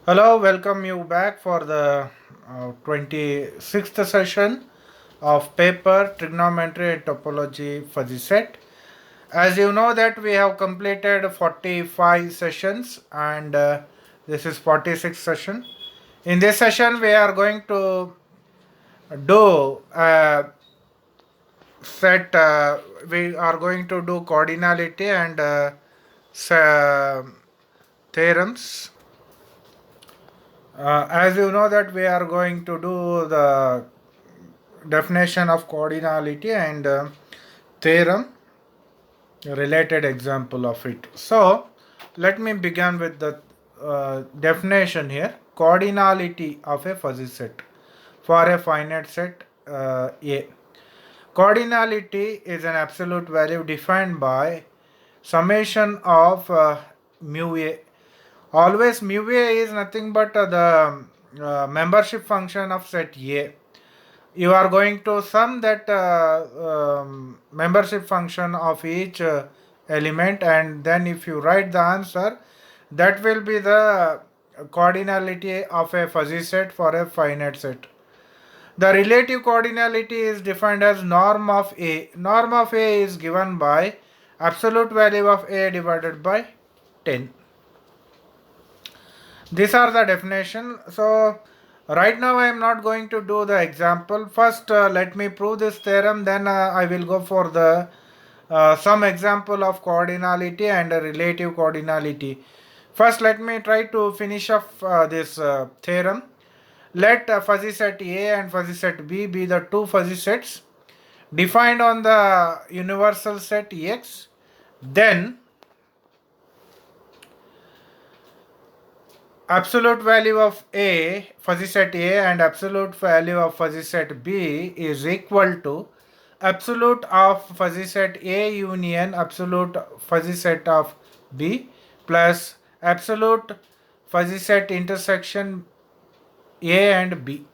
Hello, welcome you back for the 26th session of paper trigonometry and topology fuzzy set. As you know that we have completed 45 sessions and this is 46th session. In this session we are going to do set we are going to do cardinality and theorems. As you know that we are going to do the definition of cardinality and theorem related example of it. So let me begin with the definition here. Cardinality of a fuzzy set for a finite set A. Cardinality is an absolute value defined by summation of mu A. Always mu A is nothing but the membership function of set A. You are going to sum that membership function of each element, and then if you write the answer, that will be the cardinality of a fuzzy set for a finite set. The relative cardinality is defined as norm of A. Norm of A is given by absolute value of A divided by 10. These are the definition. So right now I am not going to do the example. First let me prove this theorem, then I will go for the some example of cardinality and relative cardinality. First let me try to finish off this theorem. Let fuzzy set A and fuzzy set B be the two fuzzy sets defined on the universal set X. Then absolute value of A, fuzzy set A, and absolute value of fuzzy set B is equal to absolute of fuzzy set A union absolute fuzzy set of B plus absolute fuzzy set intersection A and B.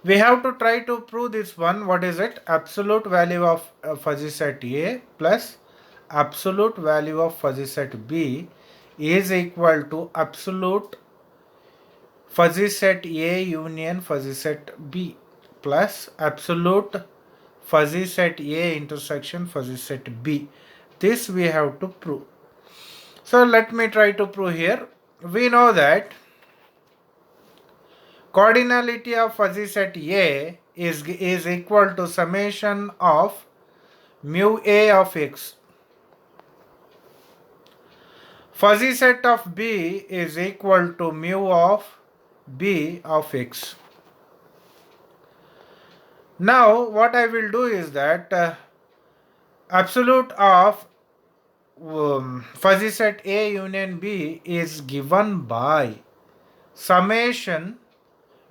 We have to try to prove this one. What is it? Absolute value of fuzzy set A plus absolute value of fuzzy set B is equal to absolute fuzzy set A union fuzzy set B plus absolute fuzzy set A intersection fuzzy set B. This we have to prove. So let me try to prove here. We know that cardinality of fuzzy set A is equal to summation of mu A of X. Fuzzy set of B is equal to mu of B of X. Now what I will do is that absolute of fuzzy set A union B is given by summation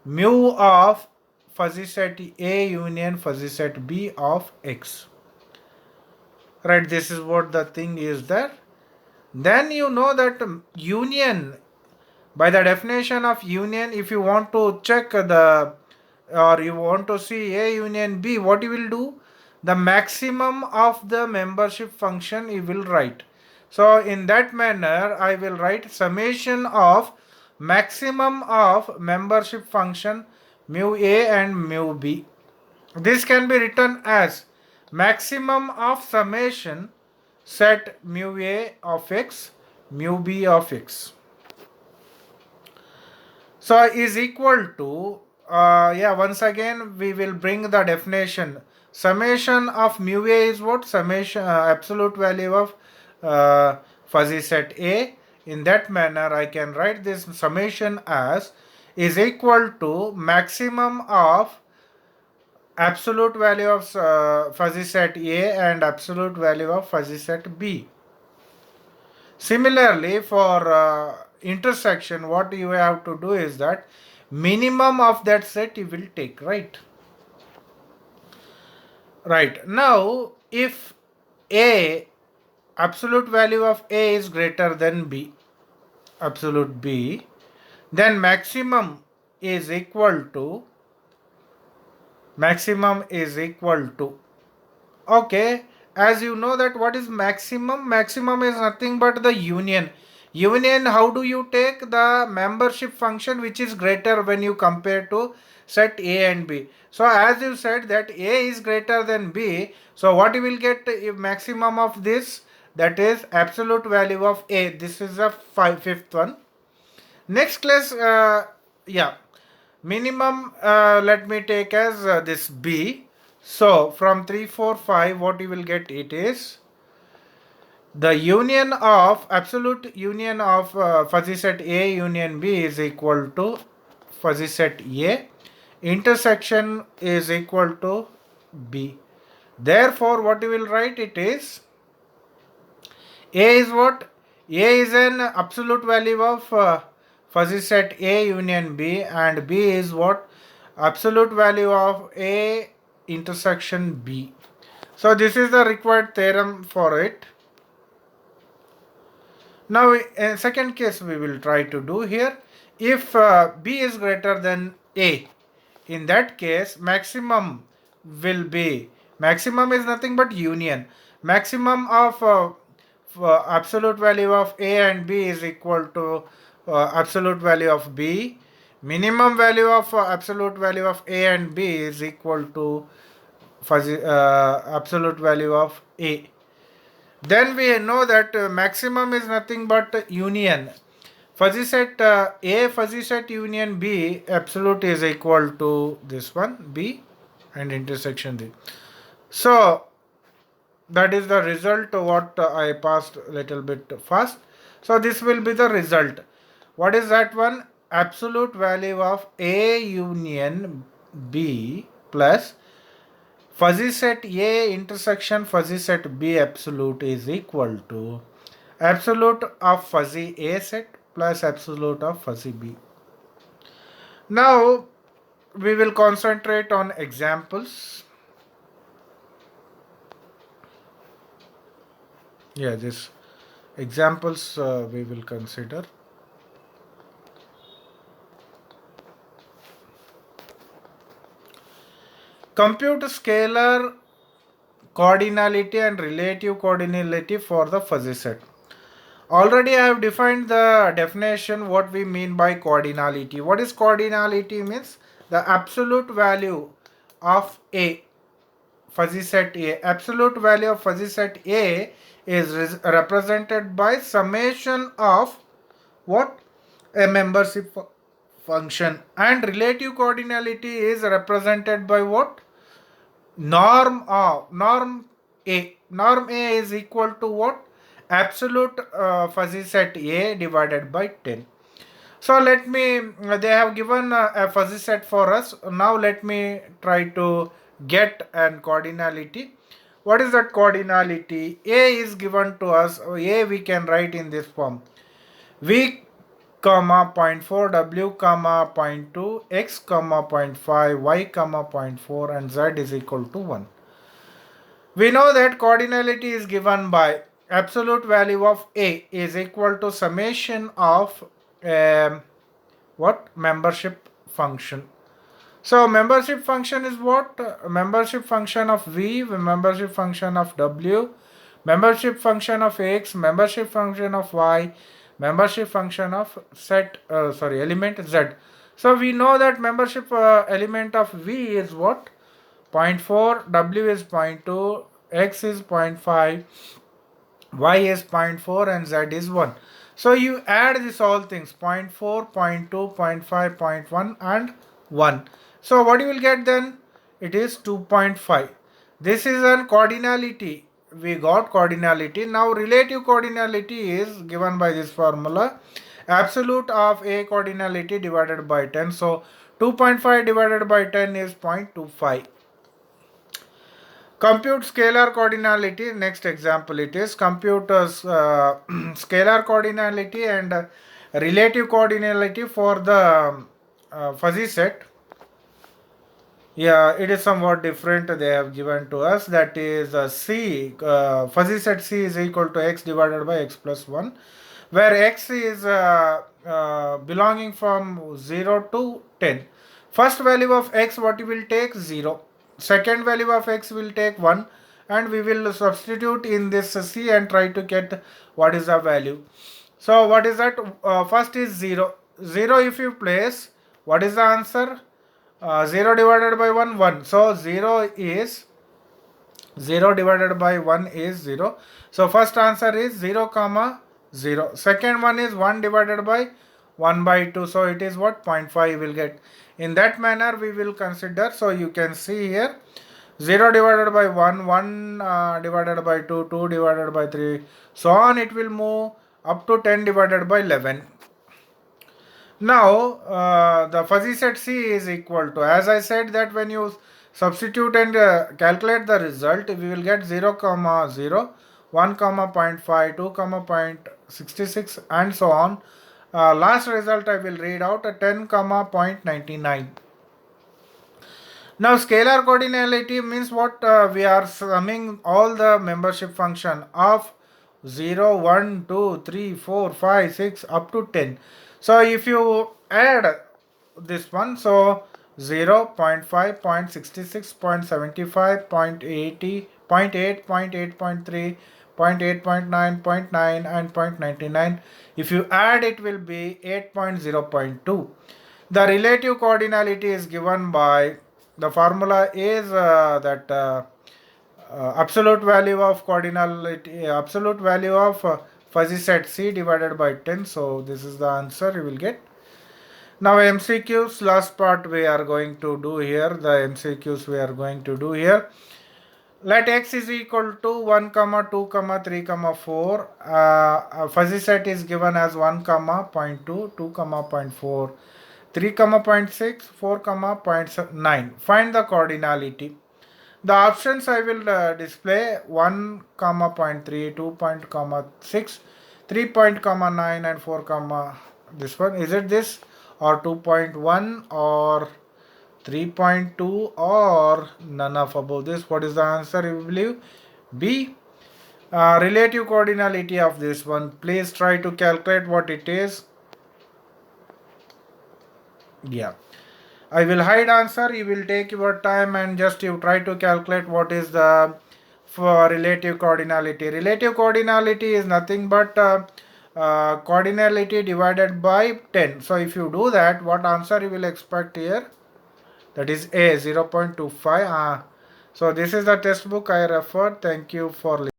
mu of fuzzy set A union fuzzy set B of X. Right, this is what the thing is there. Then you know that union, by the definition of union, if you want to check the or you want to see A union B, what you will do? The maximum of the membership function you will write. So in that manner I will write summation of maximum of membership function mu A and mu B. This can be written as maximum of summation set mu A of X mu B of X. So is equal to once again we will bring the definition. Summation of mu A is what? Summation absolute value of fuzzy set A. In that manner I can write this summation as is equal to maximum of absolute value of fuzzy set A and absolute value of fuzzy set B. Similarly, for intersection, what you have to do is that minimum of that set you will take, right? Right. Now, if A, absolute value of A is greater than B, absolute B, then maximum is equal to okay, as you know that what is maximum? Maximum is nothing but the union. Union, how do you take the membership function which is greater when you compare to set A and B? So as you said that A is greater than B, so what you will get if maximum of this, that is absolute value of A. This is the fifth one. Next class, yeah, minimum, let me take as this B. So from 3, 4, 5, what you will get it is the union of absolute union of fuzzy set A union B is equal to fuzzy set A, intersection is equal to B. Therefore, what you will write it is A is what? A is an absolute value of fuzzy set A union B, and B is what? Absolute value of A intersection B. So this is the required theorem for it. Now, in second case we will try to do here. If B is greater than A, in that case maximum will be, maximum is nothing but union. Maximum of absolute value of A and B is equal to absolute value of B. Minimum value of absolute value of A and B is equal to absolute value of A. Then we know that maximum is nothing but union. Fuzzy set A fuzzy set union B absolute is equal to this one B and intersection D. So that is the result what I passed a little bit fast. So this will be the result. What is that one? Absolute value of A union B plus fuzzy set A intersection fuzzy set B absolute is equal to absolute of fuzzy A set plus absolute of fuzzy B. Now we will concentrate on examples. Yeah, this examples we will consider. Compute scalar cardinality and relative cardinality for the fuzzy set. Already I have defined the definition what we mean by cardinality. What is cardinality means? The absolute value of A, fuzzy set A. Absolute value of fuzzy set A is represented by summation of what? A membership function, and relative cardinality is represented by what? Norm A. Norm A is equal to what? Absolute fuzzy set A divided by 10. So let me, they have given a fuzzy set for us. Now let me try to get an cardinality. What is that cardinality? A is given to us. A we can write in this form. V comma 0.4, W comma 0.2, X comma 0.5, Y comma 0.4 and Z is equal to 1. We know that cardinality is given by absolute value of A is equal to summation of what? Membership function. So membership function is what? Membership function of V, membership function of W, membership function of X, membership function of Y, membership function of element Z. So we know that membership element of V is what? 0.4, W is 0.2, X is 0.5, Y is 0.4 and Z is 1. So you add this all things 0.4, 0.2, 0.5, 0.1 and 1. So what you will get then? It is 2.5. This is a cardinality. We got cardinality. Now relative cardinality is given by this formula. Absolute of A cardinality divided by 10. So 2.5 divided by 10 is 0.25. Compute scalar cardinality. Next example it is compute scalar cardinality and relative cardinality for the fuzzy set. Yeah, it is somewhat different. They have given to us that is C, fuzzy set C is equal to X divided by X plus 1, where X is belonging from 0 to 10. First value of X what you will take? 0. Second value of X will take 1, and we will substitute in this C and try to get what is the value. So what is that? First is 0. 0 if you place, what is the answer? 0 divided by 1, 1. So 0 divided by 1 is 0. So first answer is 0 comma 0. Second one is 1 divided by 1 by 2. So it is what? 0.5 will get. In that manner we will consider. So you can see here 0 divided by 1, 1 divided by 2, 2 divided by 3. So on it will move up to 10 divided by 11. Now the fuzzy set C is equal to, as I said, that when you substitute and calculate the result, we will get 0 comma 0, 1 comma 0.5, 2 comma 0.66 and so on. Last result I will read out, 10 comma 0.99. Now scalar cardinality means what? We are summing all the membership function of 0, 1, 2, 3, 4, 5, 6 up to 10. So if you add this one, so 0, 0.5, 0.66, 0.75, 0.80, 0.8, 0.8, 0.3, 0.8, 0.9, 0.9 and 0.99. If you add, it will be 8.0.2. The relative cardinality is given by, the formula is that absolute value of cardinality, absolute value of fuzzy set C divided by 10. So this is the answer you will get. Now MCQs, last part we are going to do here. The MCQs we are going to do here. Let x is equal to 1 comma 2 comma 3 comma 4. Fuzzy set is given as 1 comma 0.2, 2 comma 0.4, 3 comma 0.6, 4 comma 0.9. Find the cardinality. The options I will display: 1 comma 0.3, 2 point comma 6, 3 point comma 9 and 4 comma this one. Is it this or 2.1 or 3.2 or none of above this? What is the answer you believe? B. Relative cardinality of this one. Please try to calculate what it is. Yeah. I will hide answer. You will take your time and just you try to calculate what is the for relative cardinality. Relative cardinality is nothing but cardinality divided by 10. So if you do that, what answer you will expect here? That is A, 0.25. So this is the textbook I referred. Thank you for listening.